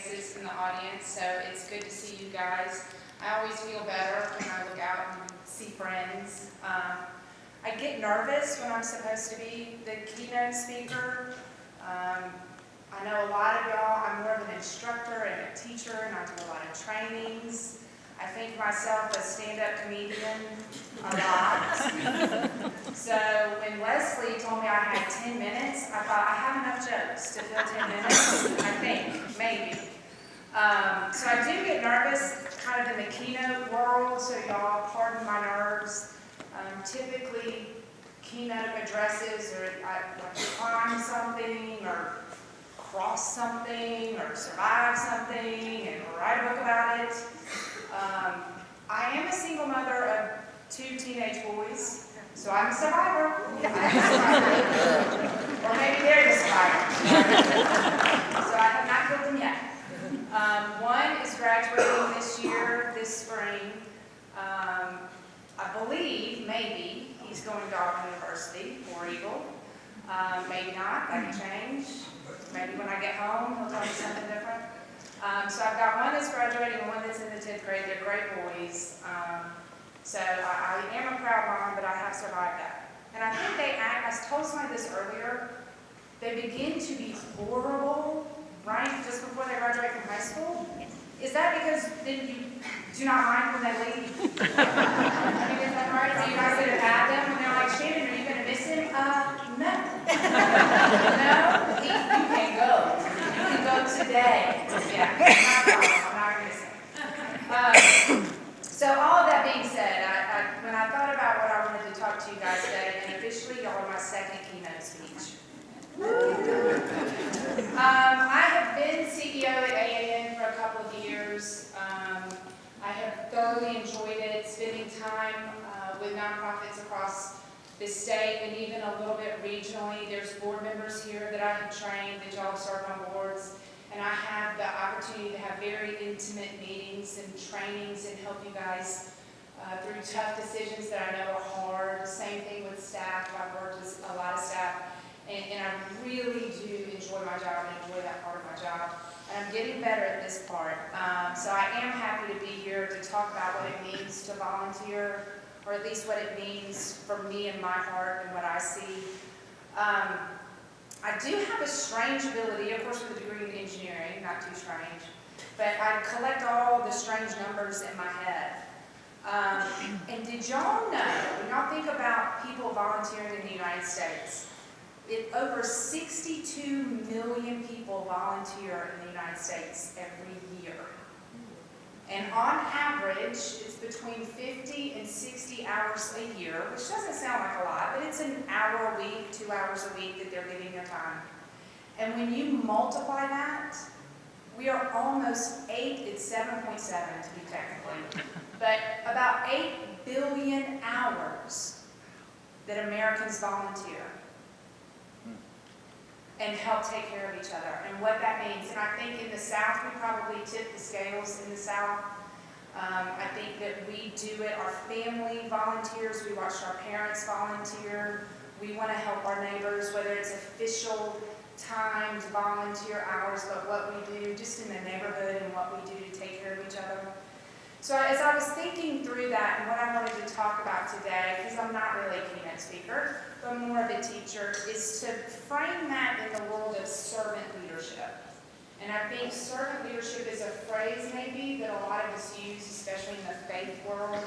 faces in the audience, so it's good to see you guys. I always feel better when I look out and see friends. I get nervous when I'm supposed to be the keynote speaker. I know a lot of y'all, I'm more of an instructor and a teacher, and I do a lot of trainings. I think myself a stand-up comedian a lot. So when Leslie told me I had 10 minutes, I thought I have enough jokes to fill 10 minutes, I think, maybe. So I do get nervous kind of in the keynote world, so y'all pardon my nerves. Typically, keynote addresses are like climb something or cross something or survive something and write a book about it. I am a single mother of 2 teenage boys, so I'm a survivor. Or maybe they're the survivor. So I have not killed them yet. One is graduating this year, this spring. I believe, maybe, he's going to Auburn University, War Eagle. Maybe not, that can change. Maybe when I get home, he'll tell me something different. So I've got one that's graduating and one that's in the 10th grade. They're great boys. So I am a proud mom, but I have survived that. And I think they act, I told somebody this earlier, they begin to be horrible, right, just before they graduate from high school. Is that because then you do not mind when they leave? I mean, is that right? So you guys that have had them when they're like, Shannon, are you going to miss him? No. No? You can go. You can go today. Yeah, I'm not missing. So all of that being said, when I thought about what I wanted to talk to you guys today, and officially y'all are my second keynote speech. I have been CEO at AAN for a couple of years. I have thoroughly enjoyed it, spending time with nonprofits across the state and even a little bit regionally. There's board members here that I have trained that y'all serve on boards, and I have the opportunity to have very intimate meetings and trainings and help you guys through tough decisions that I know are hard. Same thing with staff. I've worked with a lot of staff. And I really do enjoy my job and enjoy that part of my job. And I'm getting better at this part. So I am happy to be here to talk about what it means to volunteer, or at least what it means for me and my heart and what I see. I do have a strange ability, of course with a degree in engineering, not too strange, but I collect all the strange numbers in my head. And did y'all know, when y'all think about people volunteering in the United States, over 62 million people volunteer in the United States every year. And on average, it's between 50 and 60 hours a year, which doesn't sound like a lot, but it's an hour a week, 2 hours a week that they're giving their time. And when you multiply that, we are almost 8, it's 7.7 to be technically, but about 8 billion hours that Americans volunteer and help take care of each other, and what that means. And I think in the South, we probably tip the scales in the South. I think that we do it, our family volunteers, we watched our parents volunteer, we want to help our neighbors, whether it's official timed volunteer hours, but what we do just in the neighborhood and what we do to take care of each other. So as I was thinking through that and what I wanted to talk about today, because I'm not really a keynote speaker, but more of a teacher, is to frame that in the world of servant leadership. And I think servant leadership is a phrase maybe that a lot of us use, especially in the faith world.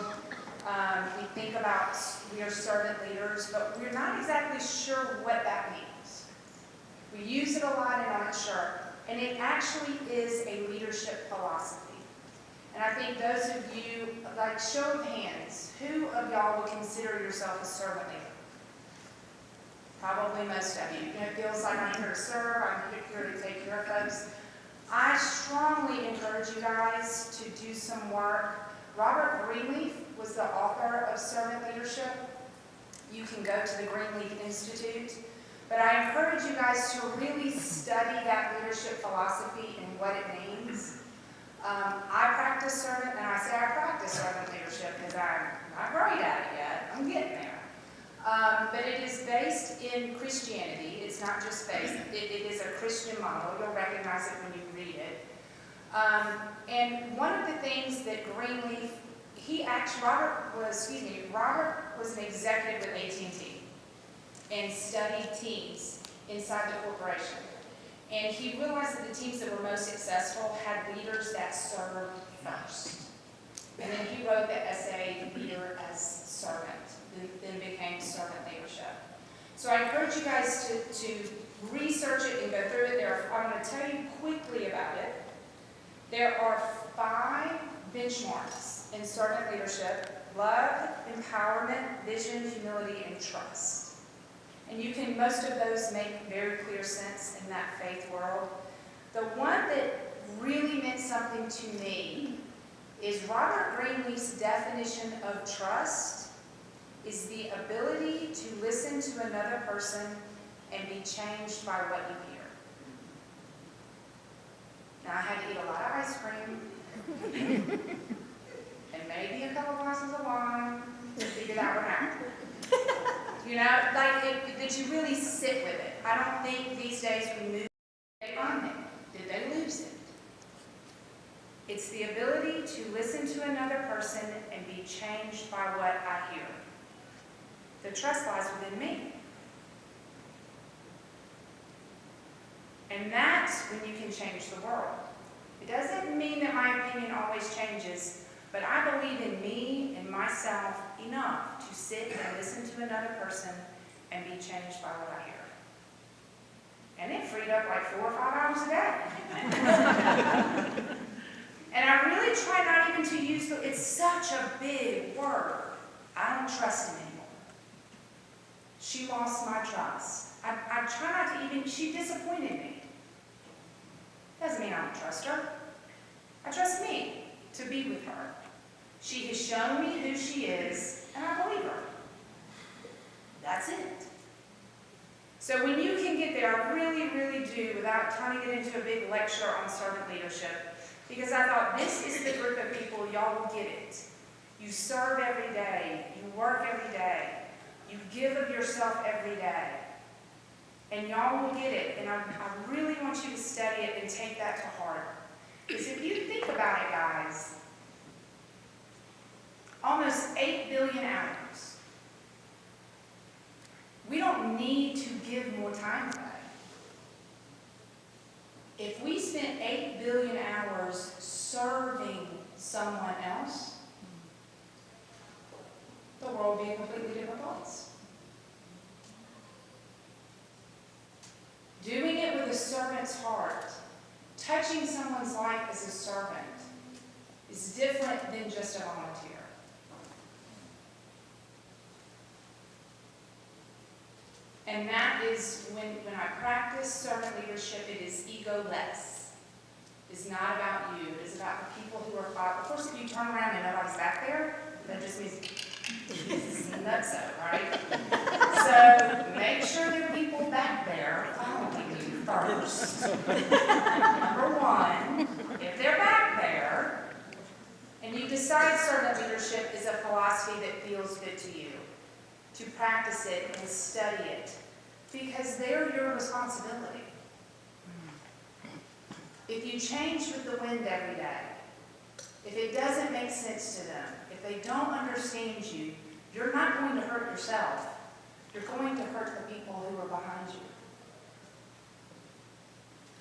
We think about we are servant leaders, but we're not exactly sure what that means. We use it a lot and I'm not sure. And it actually is a leadership philosophy. And I think those of you, like show of hands, who of y'all would consider yourself a servant leader? Probably most of you. It feels like I'm here to serve, I'm here to take care of folks. I strongly encourage you guys to do some work. Robert Greenleaf was the author of Servant Leadership. You can go to the Greenleaf Institute. But I encourage you guys to really study that leadership philosophy and what it means. I practice servant, and I say I practice servant leadership because I'm not great at it yet. I'm getting there. But it is based in Christianity. It's not just based. It is a Christian model. You'll recognize it when you read it. And one of the things that Greenleaf, Robert was an executive with AT&T and studied teams inside the corporation. And he realized that the teams that were most successful had leaders that served first. And then he wrote the essay, Leader as Servant, then became Servant Leadership. So I encourage you guys to research it and go through it. I'm going to tell you quickly about it. There are 5 benchmarks in servant leadership: love, empowerment, vision, humility, and trust. And most of those make very clear sense in that faith world. The one that really meant something to me is Robert Greenleaf's definition of trust is the ability to listen to another person and be changed by what you hear. Now, I had to eat a lot of ice cream and maybe a couple glasses of wine to figure that one out. That you really sit with it. I don't think these days we move. Did they find it? Did they lose it? It's the ability to listen to another person and be changed by what I hear. The trust lies within me. And that's when you can change the world. It doesn't mean that my opinion always changes, but I believe in me and myself enough to sit and listen to another person and be changed by what I hear. And it freed up like 4 or 5 hours a day. And I really try not even to use it's such a big word. I don't trust him anymore. She lost my trust. I try not to even, she disappointed me. Doesn't mean I don't trust her. I trust me to be with her. She has shown me who she is, and I believe her. That's it. So when you can get there, I really, really do, without turning it into a big lecture on servant leadership, because I thought this is the group of people, y'all will get it. You serve every day. You work every day. You give of yourself every day. And y'all will get it. And I really want you to study it and take that to heart. Because if you think about it, guys, almost 8 billion hours. We don't need to give more time away. If we spent 8 billion hours serving someone else, the world would be a completely different place. Doing it with a servant's heart, touching someone's life as a servant, is different than just a volunteer. And that is when I practice servant leadership, it is ego-less. It's not about you. It is about the people who are following. Of course, if you turn around and nobody's back there, that just means it's nutso, right? So make sure there are people back there following you first. Number one, if they're back there, and you decide servant leadership is a philosophy that feels good to you, to practice it and study it, because they're your responsibility. If you change with the wind every day, if it doesn't make sense to them, if they don't understand you, you're not going to hurt yourself. You're going to hurt the people who are behind you.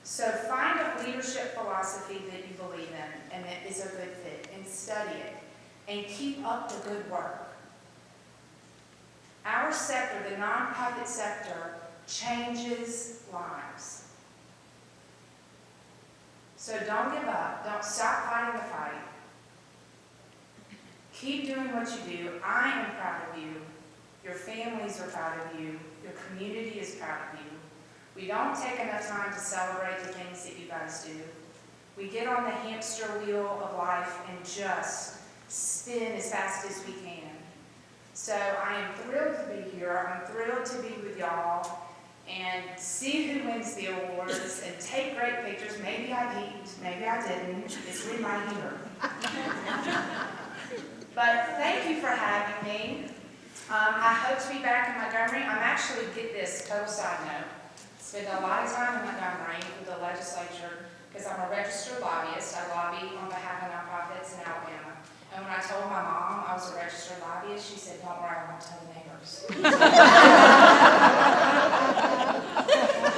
So find a leadership philosophy that you believe in and that is a good fit, and study it, and keep up the good work. Our sector, the nonprofit sector, changes lives. So don't give up. Don't stop fighting the fight. Keep doing what you do. I am proud of you. Your families are proud of you. Your community is proud of you. We don't take enough time to celebrate the things that you guys do. We get on the hamster wheel of life and just spin as fast as we can. So I am thrilled to be here. I'm thrilled to be with y'all and see who wins the awards and take great pictures. Maybe I peeked, maybe I didn't. It's in my ear. But thank you for having me. I hope to be back in Montgomery. I'm actually, get this, total side note, spend a lot of time in Montgomery with the legislature because I'm a registered lobbyist. I lobby on behalf of nonprofits in Alabama. And when I told my mom I was a registered lobbyist, she said, "Don't worry, I won't tell the neighbors." What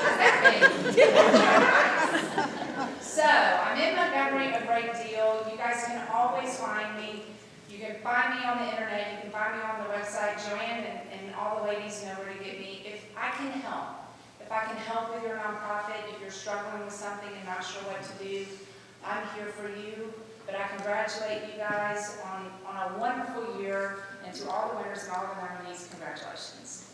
does that mean? So, I'm in Montgomery a great deal. You guys can always find me. You can find me on the internet. You can find me on the website. Joanne and all the ladies know where to get me. If I can help, if I can help with your nonprofit, if you're struggling with something and not sure what to do, I'm here for you. But I congratulate you guys on a wonderful year, and to all the winners and all the nominees, congratulations.